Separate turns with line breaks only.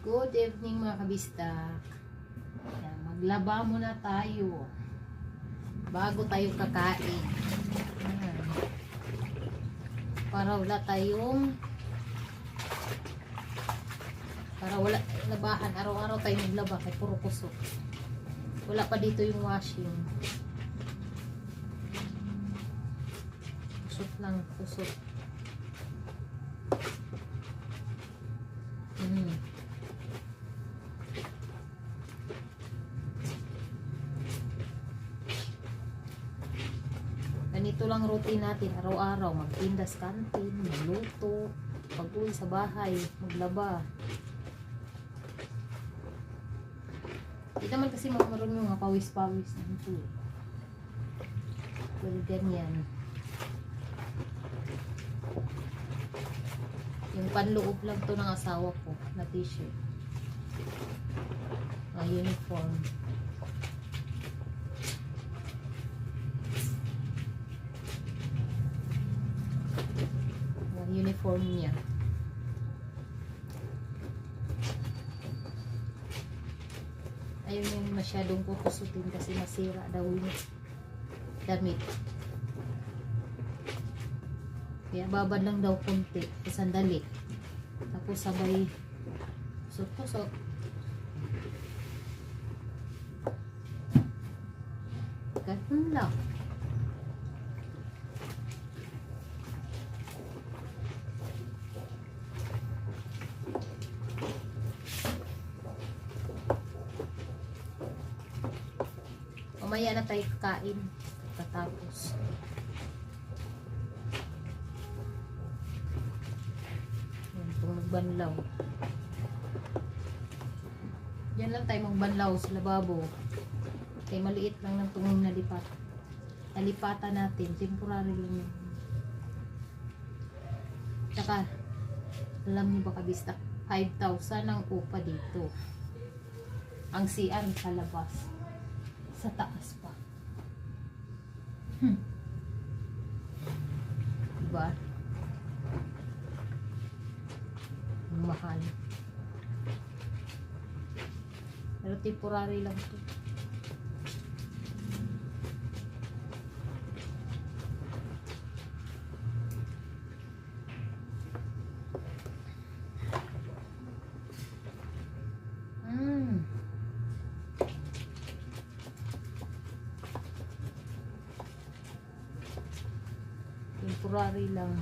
Good evening mga kabista. Yan, maglaba muna tayo bago tayo kakain. Yan. Para wala labahan. Araw-araw tayo maglaba kay puro kusot. Wala pa dito yung washing. Kusot lang, kusot. Ganito lang routine natin araw-araw, magtinda sa kantin, magluto, pag-uwi sa bahay, maglaba. Hindi naman kasi makaroon yung mga pawis-pawis na ito. Pero ganyan. Yung panloob lang to ng asawa ko na t-shirt. Na uniform. Uniform niya. Ayaw niya masyadong kukusutin kasi masira daw yung damit. Kaya babad lang daw konti, sandali. Tapos sabay kusot-kusot. Ganun lang. Mamaya na tayo kakain katapos. Yan, itong magbanlaw. Yan lang tayo magbanlaw sa lababo. Kaya maliit lang ng tungong nalipat. Nalipatan natin. Temporary lang yun. Tsaka, alam niyo ba kabista, 5,000 ang upa dito. Ang CR sa labas. Sa taas pa. Diba? Mahal. Pero temporary lang ito. Temporary lang.